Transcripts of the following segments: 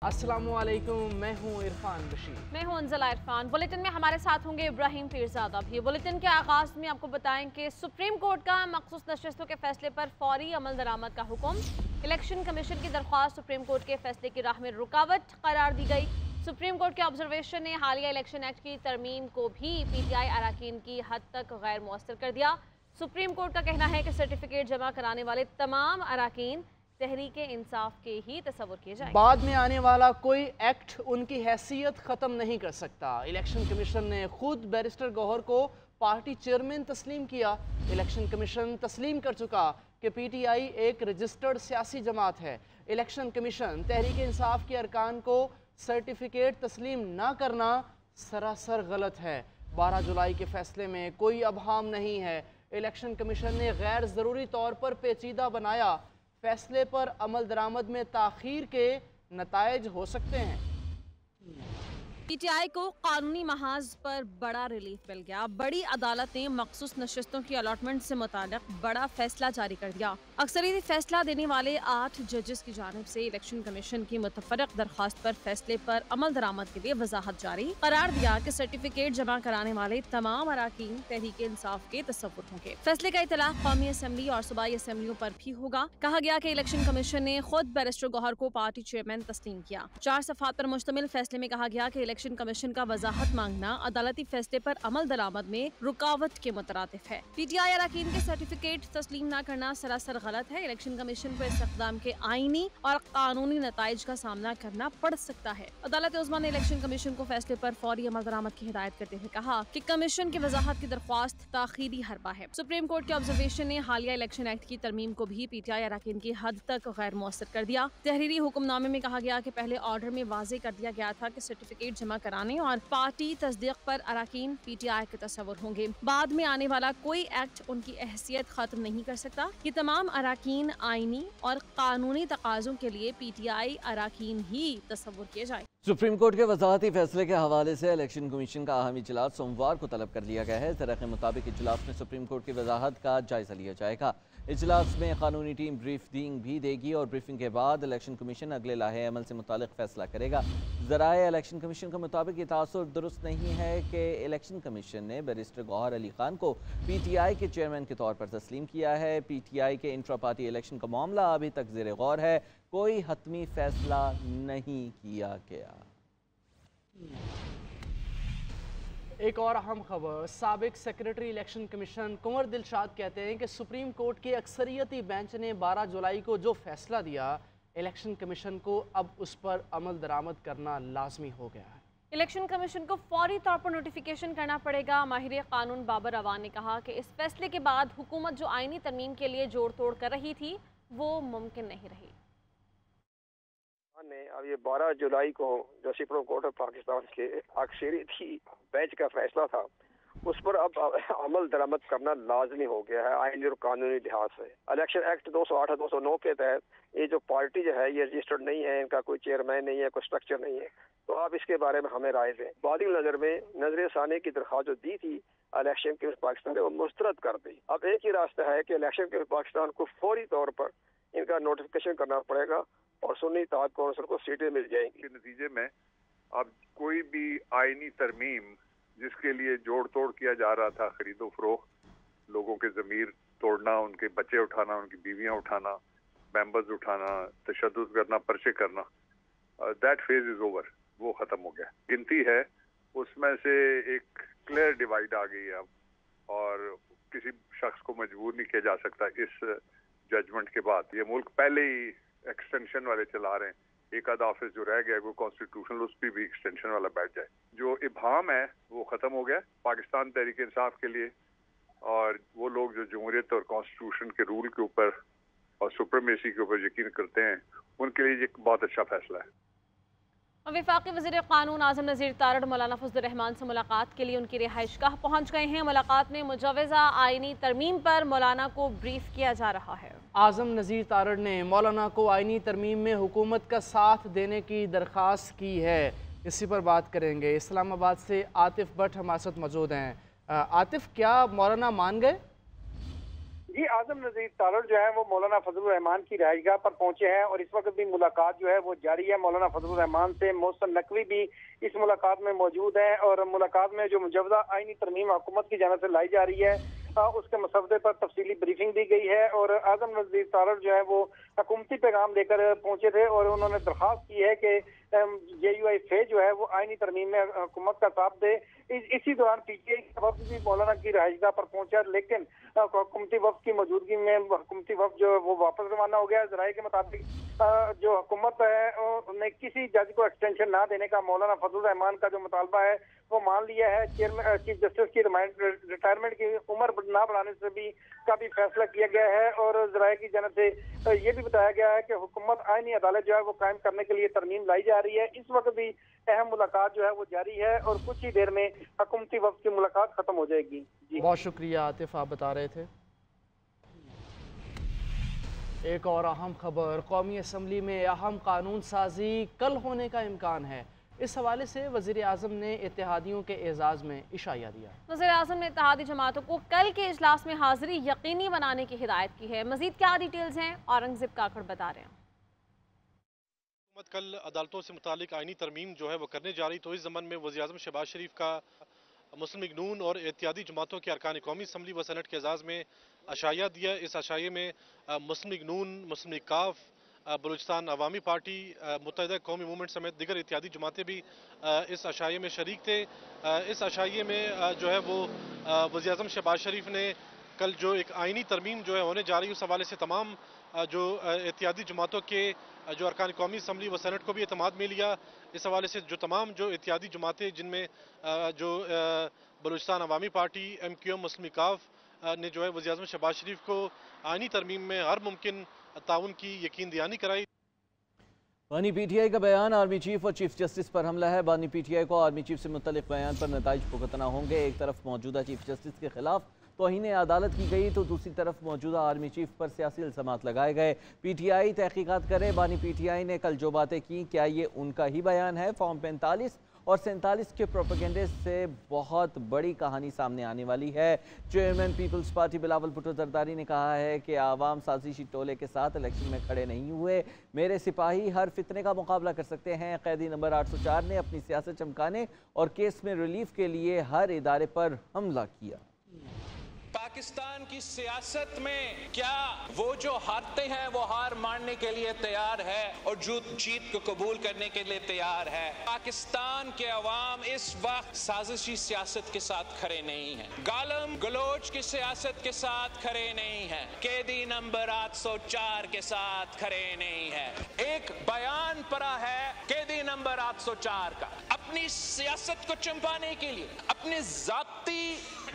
अस्सलामुअलैकुम, मैं हूँ इरफान बशीर। मैं हूं अंजला इरफान। बुलेटिन में हमारे साथ होंगे इब्राहिम पीरजादा भी। बुलेटिन के आगाज में आपको बताएं कि सुप्रीम कोर्ट का मखसूस नशस्तों के फैसले पर फौरी अमल दरामद का हुक्म। इलेक्शन कमीशन की दरख्वास्त सुप्रीम कोर्ट के फैसले की राह में रुकावट करार दी गई। सुप्रीम कोर्ट के ऑब्जर्वेशन ने हालिया इलेक्शन एक्ट की तरमीम को भी PTI अरकान की हद तक गैर मुअस्सर कर दिया। सुप्रीम कोर्ट का कहना है कि सर्टिफिकेट जमा कराने वाले तमाम अरकान तहरीक इंसाफ के ही तस्वुर किए जाएंगे। बाद में आने वाला कोई एक्ट उनकी हैसियत ख़त्म नहीं कर सकता। इलेक्शन कमीशन ने खुद बैरिस्टर गौहर को पार्टी चेयरमैन तस्लीम किया। इलेक्शन कमीशन तस्लीम कर चुका कि PTI एक रजिस्टर्ड सियासी जमात है। इलेक्शन कमीशन तहरीक इंसाफ के अरकान को सर्टिफिकेट तस्लीम न करना सरासर गलत है। 12 जुलाई के फैसले में कोई अबहाम नहीं है। इलेक्शन कमीशन ने गैर ज़रूरी तौर पर पेचीदा बनाया। फैसले पर अमल दरामद में ताखीर के नतायज हो सकते हैं। PTI को कानूनी महाज पर बड़ा रिलीफ मिल गया। बड़ी अदालत ने मखसूस नशस्तों की अलॉटमेंट से मुताल्लिक बड़ा फैसला जारी कर दिया। अक्सरियती फैसला देने वाले 8 जजेस की जानिब से इलेक्शन कमीशन की मुतफरक दरख्वास्त पर फैसले पर अमल दरामद के लिए वजाहत जारी करार दिया कि सर्टिफिकेट जमा कराने वाले तमाम अरकान तहरीक इंसाफ के तस्वुर होंगे। फैसले का इतलाक कौमी असम्बली और सूबाई असम्बलियों पर भी होगा। कहा गया कि इलेक्शन कमीशन ने खुद बैरिस्टर गौहर को पार्टी चेयरमैन तस्लीम किया। 4 सफ़ात पर मुश्तमिल फैसले में कहा गया कि इलेक्शन कमीशन का वजाहत मांगना अदालती फैसले पर अमल दरामद में रुकावट के मुतरातिफ है। PTI अरकान के सर्टिफिकेट तस्लीम न करना सरासर गलत है। इलेक्शन कमीशन को इस इक़दाम के आईनी और कानूनी नताइज का सामना करना पड़ सकता है। अदालत उज़्मा ने इलेक्शन कमीशन को फैसले पर फौरी अमल दरामद की हिदायत करते हुए कहा कि कमीशन की वजाहत की दरख्वास्त ताखीरी हरबा है। सुप्रीम कोर्ट के ऑब्जर्वेशन ने हालिया इलेक्शन एक्ट की तरमीम को भी PTI अरकान की हद तक गैर मुअस्सर कर दिया। तहरीरी हुक्मनामे में कहा गया कि पहले ऑर्डर में वाज़ेह कर दिया गया था कि सर्टिफिकेट जमा कराने और पार्टी तस्दीक पर अरकान PTI के तस्वुर होंगे। बाद में आने वाला कोई एक्ट उनकी हैसियत खत्म नहीं कर सकता। ये तमाम अरकान आईनी और कानूनी तकाज़ों के लिए PTI अरकान ही तस्वुर किए जाए। सुप्रीम कोर्ट के वजाहती फैसले के हवाले से इलेक्शन कमीशन का अहम इजलास सोमवार को तलब कर लिया गया है। ज़रा के मुताबिक इजलास में सुप्रीम कोर्ट की वजाहत का जायजा लिया जाएगा। इजलास में कानूनी टीम ब्रीफिंग भी देगी और ब्रीफिंग के बाद इलेक्शन कमीशन अगले लाहे अमल से मुतालिक फैसला करेगा। ज़राए इलेक्शन कमीशन के मुताबिक ये तासुर दुरुस्त नहीं है कि इलेक्शन कमीशन ने बैरिस्टर गौहर अली खान को PTI के चेयरमैन के तौर पर तस्लीम किया है। PTI के इंट्रा पार्टी इलेक्शन का मामला अभी तक ज़ेर गौर है। कोई हतमी फैसला नहीं किया गया। एक और अहम खबर, साबिक सेक्रेटरी इलेक्शन कमीशन कुंवर दिलशाद कहते हैं कि सुप्रीम कोर्ट के अक्सरियती बेंच ने 12 जुलाई को जो फैसला दिया, इलेक्शन कमीशन को अब उस पर अमल दरामद करना लाजमी हो गया है। इलेक्शन कमीशन को फौरी तौर पर नोटिफिकेशन करना पड़ेगा। माहिर कानून बाबर अवान ने कहा कि इस फैसले के बाद हुकूमत जो आईनी तरमीम के लिए जोड़ तोड़ कर रही थी वो मुमकिन नहीं रही। ने अब ये 12 जुलाई को जो सुप्रीम कोर्ट ऑफ पाकिस्तान के अक्सरियती बेंच का फैसला था, उस पर अब अमल दरामद करना लाजमी हो गया है आईनी और कानूनी लिहाज से। इलेक्शन एक्ट 208 और 209 के तहत ये जो पार्टी जो है ये रजिस्टर्ड नहीं है, इनका कोई चेयरमैन नहीं है, कोई स्ट्रक्चर नहीं है। तो आप इसके बारे में हमें राय दें। बादी नजर में नजर साने की दरख्वास्त जो दी थी इलेक्शन कमीशन पाकिस्तान ने, वो मुस्तरद कर दी। अब एक ही रास्ता है कि इलेक्शन कमीशन पाकिस्तान को फौरी तौर पर इनका नोटिफिकेशन करना पड़ेगा और सुन्नी इत्तेहाद कौंसिल को सीटें मिल जाएंगी। के नतीजे में अब कोई भी आईनी तरमीम जिसके लिए जोड़ तोड़ किया जा रहा था, खरीदो फरोख्त, लोगों के ज़मीर तोड़ना, उनके बच्चे उठाना, उनकी बीवियां उठाना, मेंबर्स उठाना, तशद्दुद करना, पर्चे करना, दैट फेज इज ओवर, वो ख़त्म हो गया। गिनती है उसमें से एक क्लियर डिवाइड आ गई है अब, और किसी शख्स को मजबूर नहीं किया जा सकता इस जजमेंट के बाद। ये मुल्क पहले ही एक्सटेंशन वाले चला रहे हैं, एक आधा ऑफिस जो रह गया वो कॉन्स्टिट्यूशनल, उस पर भी एक्सटेंशन वाला बैठ जाए। जो इब्हाम है वो ख़त्म हो गया पाकिस्तान तहरीक इंसाफ के लिए, और वो लोग जो जमहूरियत और कॉन्स्टिट्यूशन के रूल के ऊपर और सुप्रीमेसी के ऊपर यकीन करते हैं, उनके लिए एक बहुत अच्छा फैसला है। वफाकी वज़ीर क़ानून आज़म नज़ीर तारड़ मौलाना फजल रहमान से मुलाकात के लिए उनकी रिहाइश गाह पहुँच गए हैं। मुलाकात में मुजवज़ा आईनी तरमीम पर मौलाना को ब्रीफ किया जा रहा है। आज़म नज़ीर तारड़ ने मौलाना को आईनी तरमीम में हुकूमत का साथ देने की दरख्वास्त की है। इसी पर बात करेंगे। इस्लामाबाद से आतिफ भट्ट हमारे साथ मौजूद हैं। आतिफ, क्या मौलाना मान गए? जी, आजम नज़ीर तारड़ जो है वो मौलाना फजलुर रहमान की रिहाइशगाह पर पहुंचे हैं और इस वक्त भी मुलाकात जो है वो जारी है मौलाना फजलुर रहमान से। मोहसिन नकवी भी इस मुलाकात में मौजूद हैं और मुलाकात में जो मुजवदा आईनी तरमीम हुकूमत की जानिब से लाई जा रही है उसके मसवदे पर तफसीली ब्रीफिंग दी गई है। और आजम नज़ीर तारड़ जो है वो हुकूमती पैगाम लेकर पहुंचे थे और उन्होंने दरख्वास्त की है कि JUI फेज जो है वो आईनी तरमीम में हुकूमत का साथ दे। इसी दौरान PTI का वफ्द भी मौलाना की रिहाइशगाह पर पहुंचा, लेकिन हुकूमती वफ्द की मौजूदगी में हुकूमती वफ्द जो वो वापस रवाना हो गया। जराये के मुताबिक जो हुकूमत है ने किसी जज को एक्सटेंशन ना देने का मौलाना फजलुर रहमान का जो मुतालबा है वो मान लिया है। चेयरमैन चीफ जस्टिस की रिटायरमेंट की उम्र ना बढ़ाने से भी का भी फैसला किया गया है। और जराये की जानिब से ये भी बताया गया है कि हुकूमत आईनी अदालत जो है वो कायम करने के लिए तरमीम लाई जा रही है। इस वक्त भी अहम मुलाकात जो है वो जारी है और कुछ ही देर में हुकूमती वफ्द की मुलाकात खत्म हो जाएगी। जी बहुत शुक्रिया आतिफ, आप बता रहे थे। एक और अहम खबर, कौमी असम्बली में अहम कानून साजी कल होने का इम्कान है। इस हवाले से वज़ीर आज़म ने इत्तेहादियों के एजाज़ में इशारा दिया। वज़ीर आज़म ने इत्तेहादी जमातों को कल के इजलास में हाजिरी यकीनी बनाने की हिदायत की है। मज़ीद क्या डिटेल्स हैं, औरंगज़ेब काकड़ बता रहे हैं। कल अदालतों से मुतालिक आईनी तरमीम जो है वो करने जा रही, तो इस ज़मन में वज़ीर आज़म शहबाज शरीफ का मुस्लिम लीग नून और इत्तेहादी जमातों के अरकान कौमी असम्बली व सेनेट के एजाज़ में अशाया दिया। इस अशाये में मुस्लिम लीग नून, मुस्लिम लीग काफ, बलूचिस्तान अवामी पार्टी, मुत्तहिदा कौमी मूवमेंट समेत दिगर इत्तेहादी जमातें भी इस अशाये में शरीक थे। इस अशाये में जो है वो वज़ीर आज़म शहबाज शरीफ ने कल जो एक आईनी तरमीम जो है होने जा रही है उस हवाले से तमाम जो इत्तेहादी जमातों के जो अरकान कौमी असम्बली व सेनेट को भी एतमाद में लिया। इस हवाले से जो तमाम जो इत्तेहादी जमातें जिनमें जो बलूचिस्तान अवामी पार्टी, MQM, मुस्लिम काफ ने जो है वज़ीर आज़म शहबाज शरीफ को आईनी तरमीम में हर मुमकिन ताउन की यकीन दहानी कराई। बानी PTI का बयान, आर्मी चीफ और चीफ जस्टिस पर हमला है। बानी PTI को आर्मी चीफ से मुतल्लिक़ बयान पर नताइज भुगतना होंगे। एक तरफ मौजूदा चीफ जस्टिस के खिलाफ तौहीन अदालत की गई तो दूसरी तरफ मौजूदा आर्मी चीफ पर सियासी इल्ज़ामात लगाए गए। PTI तहकीकात करे। बानी PTI ने कल जो बातें की, क्या ये उनका ही बयान है? फॉर्म 45 और 47 के प्रोपेगेंडे से बहुत बड़ी कहानी सामने आने वाली है। चेयरमैन पीपल्स पार्टी बिलावल भुट्टो जरदारी ने कहा है कि आवाम साजिशी टोले के साथ इलेक्शन में खड़े नहीं हुए। मेरे सिपाही हर फितने का मुकाबला कर सकते हैं। कैदी नंबर 804 ने अपनी सियासत चमकाने और केस में रिलीफ के लिए हर इदारे पर हमला किया। पाकिस्तान की सियासत में क्या वो जो हारते हैं वो हार मानने के लिए तैयार है और जीत को कबूल करने के लिए तैयार है? पाकिस्तान के अवाम इस वक्त साजिशी सियासत के साथ खड़े नहीं हैं, गालम गलोच की सियासत के साथ खड़े नहीं हैं, कैदी नंबर 804 के साथ खड़े नहीं है। एक बयान पड़ा है कैदी नंबर 804 का अपनी सियासत को चंपाने के लिए, अपने जाती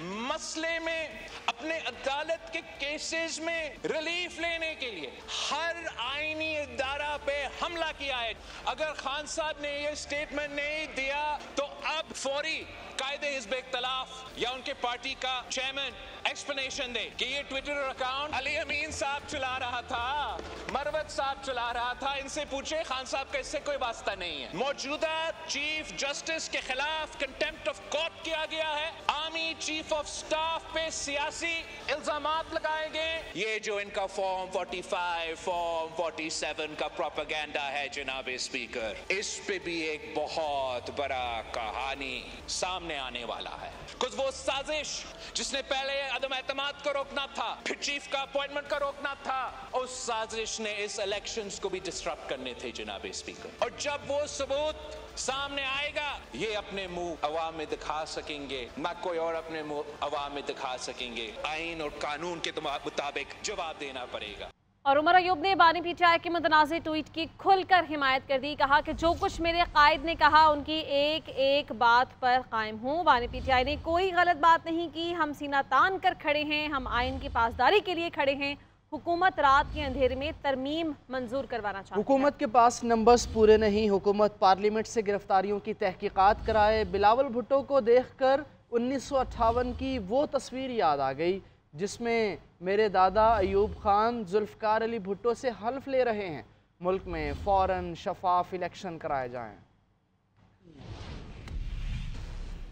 मसले में, अपने अदालत के केसेस में रिलीफ लेने के लिए हर आईनी इदारा पे हमला किया है। अगर खान साहब ने ये स्टेटमेंट नहीं दिया तो अब फौरी कायदे हिज़्ब इख्तिलाफ या उनके पार्टी का चेयरमैन एक्सप्लेनेशन दे कि ये ट्विटर अकाउंट अली अमीन साहब चला रहा था, मरवत साहब चला रहा था। इनसे पूछे, खान साहब का इससे कोई वास्ता नहीं है। मौजूदा चीफ जस्टिस के खिलाफ कंटेम्प्ट ऑफ कोर्ट किया गया है। आर्मी चीफ ऑफ स्टाफ पे सियासी इल्जामात लगाए गए। ये जो इनका फॉर्म 45, फॉर्म 47 का प्रोपेगेंडा है जनाब स्पीकर, इस पे भी एक बहुत बड़ा कहानी सामने आने वाला है। कुछ वो साजिश जिसने पहले अदम एतमाद को रोकना था, फिर चीफ का अपॉइंटमेंट को रोकना था, उस साजिश ने इस इलेक्शंस को भी डिस्टर्ब करने थे जनाब स्पीकर। और जब वो सबूत सामने आएगा ये अपने मुंह अवाम में दिखा सकेंगे, ना कोई और अपने मुंह अवाम में दिखा सकेंगे। आइन और कानून के मुताबिक जवाब देना पड़ेगा। और उमर अयूब ने बानी PTI के मुतनाज़ ट्वीट की खुलकर हिमायत कर दी। कहा कि जो कुछ मेरे कायद ने कहा उनकी एक एक बात पर कायम हूँ। बानी PTI ने कोई गलत बात नहीं की। हम सीना तान कर खड़े हैं, हम आइन की पासदारी के लिए खड़े हैं। हुकूमत रात के अंधेरे में तरमीम मंजूर करवाना चाहती है। हुकूमत के पास नंबर्स पूरे नहीं, हुकूमत पार्लियामेंट से गिरफ्तारियों की तहकीकात कराए। बिलावल भुट्टो को देखकर 1958 की वो तस्वीर याद आ गई जिसमें मेरे दादा अयूब खान जुल्फ़कार अली भुट्टो से हल्फ ले रहे हैं मुल्क में फ़ौरन शफाफ इलेक्शन कराए जाएं।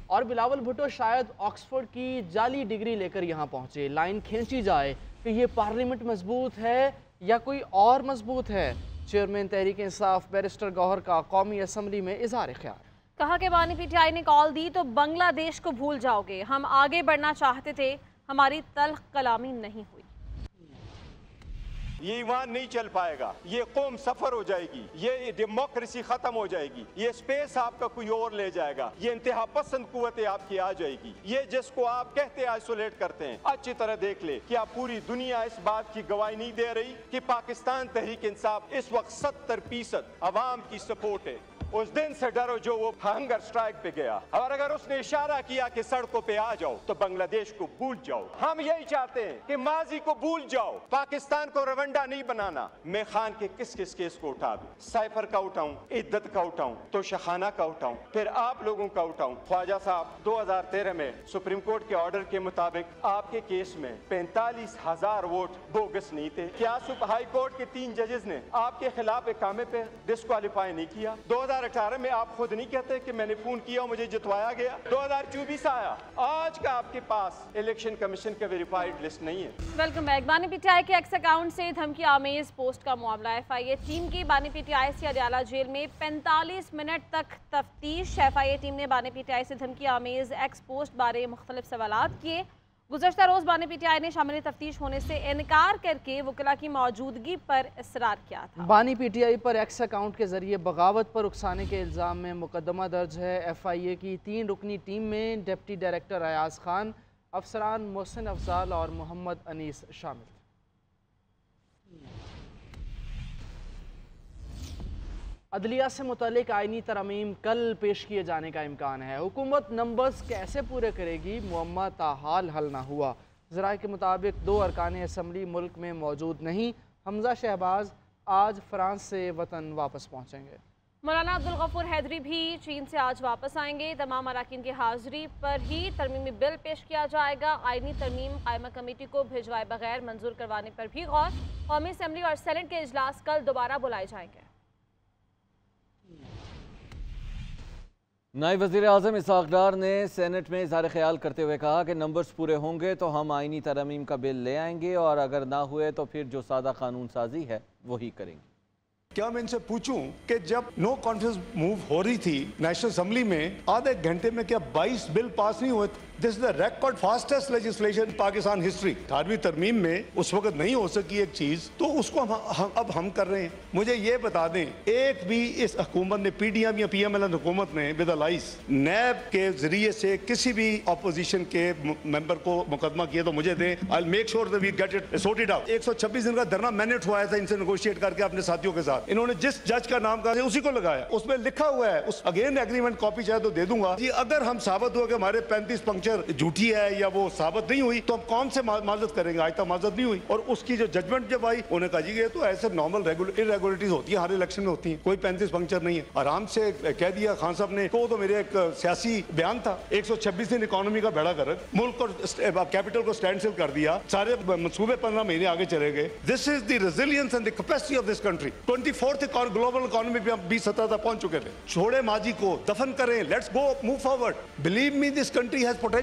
और बिलावल भुट्टो शायद ऑक्सफोर्ड की जाली डिग्री लेकर यहाँ पहुँचे। लाइन खींची जाए कि ये पार्लियामेंट मजबूत है या कोई और मजबूत है? चेयरमैन तहरीक इंसाफ बैरिस्टर गौहर का कौमी असम्बली में इज़हार ख्याल। कहा कि बानी पीटीआई ने कॉल दी तो बांग्लादेश को भूल जाओगे, हम आगे बढ़ना चाहते थे, हमारी तल्ख कलामी नहीं हुई। ये ईमान नहीं चल पाएगा, ये कौम सफर हो जाएगी, ये डेमोक्रेसी खत्म हो जाएगी, ये स्पेस आपका कोई और ले जाएगा, ये इंतहा पसंद कुव्वतें आपकी आ जाएगी। ये जिसको आप कहते हैं आइसोलेट करते हैं, अच्छी तरह देख ले कि आप पूरी दुनिया इस बात की गवाही नहीं दे रही कि पाकिस्तान तहरीक इंसाफ इस वक्त 70% अवाम की सपोर्ट है। उस दिन से डरो जो वो हंगर स्ट्राइक पे गया, और अगर उसने इशारा किया कि सड़कों पे आ जाओ तो बांग्लादेश को भूल जाओ। हम यही चाहते हैं कि माजी को भूल जाओ, पाकिस्तान को रवंडा नहीं बनाना। मैं खान के किस किस केस को उठा दूं? साइफर का उठाऊं, इद्दत का उठाऊं, तो शखाना का उठाऊं, फिर आप लोगों का उठाऊं। ख्वाजा साहब 2013 में सुप्रीम कोर्ट के ऑर्डर के मुताबिक आपके केस में 45,000 वोट बोगस नहीं थे। क्या हाई कोर्ट के 3 जजेस ने आपके खिलाफ इकामे पे डिस्क्वालीफाई नहीं किया? 2018 में आप खुद नहीं कहते कि मैंने फोन किया मुझे जितवाया गया। 2024 आया, आज का आपके पास इलेक्शन कमीशन का वेरीफाइड लिस्ट नहीं है। Welcome back. बानी पीटीआई के एक्स अकाउंट से धमकी आमेज पोस्ट का मामला। एफआईए टीम की बानी पीटीआई से अडयाला जेल में 45 मिनट तक तफ्तीश। एफआईए टीम ने बानी पीटीआई से धमकी आमेज एक्स पोस्ट बारे मुख्तलिफ सवालात किए। गुज़श्ता रोज़ बानी पीटीआई ने शामिल तफ्तीश होने से इनकार करके वकला की मौजूदगी पर इसरार किया था। बानी पीटीआई पर एक्स अकाउंट के जरिए बगावत पर उकसाने के इल्ज़ाम में मुकदमा दर्ज है। एफआईए की 3 रुकनी टीम में डिप्टी डायरेक्टर अयाज खान, अफसरान मोहसिन अफजाल और मोहम्मद अनीस शामिल। अदलिया से मुतल्लिक आइनी तरमीम कल पेश किए जाने का इम्कान है। हुकूमत नंबर्स कैसे पूरे करेगी, मुअम्मा ताहाल हल ना हुआ। ज़राए के मुताबिक 2 अरकान असम्बली मुल्क में मौजूद नहीं। हमजा शहबाज आज फ्रांस से वतन वापस पहुँचेंगे। मौलाना अब्दुल गफूर हैदरी भी चीन से आज वापस आएंगे। तमाम अरकान की हाजिरी पर ही तरमीमी बिल पेश किया जाएगा। आइनी तरमीम कायमा कमेटी को भिजवाए बगैर मंजूर करवाने पर भी गौर। कौमी असम्बली और सेनेट के इजलास कल दोबारा बुलाए जाएंगे। नायब वज़ीर आज़म इसहाक़ डार ने सेनेट में इज़हार ख्याल करते हुए कहा कि नंबर्स पूरे होंगे तो हम आइनी तरमीम का बिल ले आएंगे और अगर ना हुए तो फिर जो सादा कानून साजी है वही करेंगे। क्या मैं इनसे पूछूं कि जब नो कॉन्फ्रेंस मूव हो रही थी नेशनल असेंबली में, आधे घंटे में क्या 22 बिल पास नहीं हुए? This is the record fastest legislation Pakistan history. 18वीं तरमीम में उस वक्त नहीं हो सकी एक चीज, तो उसको अब हम कर रहे हैं। मुझे ये बता दें, एक भी इस हुकूमत ने, पीडीएम या पीएमएल हुकूमत ने विद लाइस नैब के जरिए से किसी भी अपोजिशन के मेंबर को मुकदमा किया तो मुझे दें। I will make sure that we get it sorted out. 126 दिन का धरना मैंने उठवाया था इनसे नेगोशिएट करके अपने साथियों के साथ। इन्होंने जिस जज का नाम कहा उसी को लगाया, उसमें लिखा हुआ है, उस अगेन एग्रीमेंट कॉपी चाहे तो दे दूंगा जी। अगर हम साबित हुआ कि हमारे 35 पंक्चर झूठी है या वो साबित नहीं हुई तो हम कौन से माजरत करेंगे? आज तक माजरत नहीं हुई। और उसकी जो जजमेंट जब आई उन्होंने कहा जी ये तो ऐसे नॉर्मल इरेगुलरिटीज होती है, हर इलेक्शन में होती है, कोई 35 पंक्चर नहीं है। आराम से कह दिया खान साहब ने। तो मेरे एक सियासी बयान था। 126 दिन इकोनॉमी का बेड़ा गर्क, मुल्क को कैपिटल को स्टैंड स्टिल कर दिया, सारे मंसूबे 15 महीने आगे चले गए। This is the resilience and the capacity of this country. 24th global economy पे हम 20 सतह तक पहुंच चुके थे। छोड़े माजी को, दफन करें, let's go move forward. Believe me this country has potential.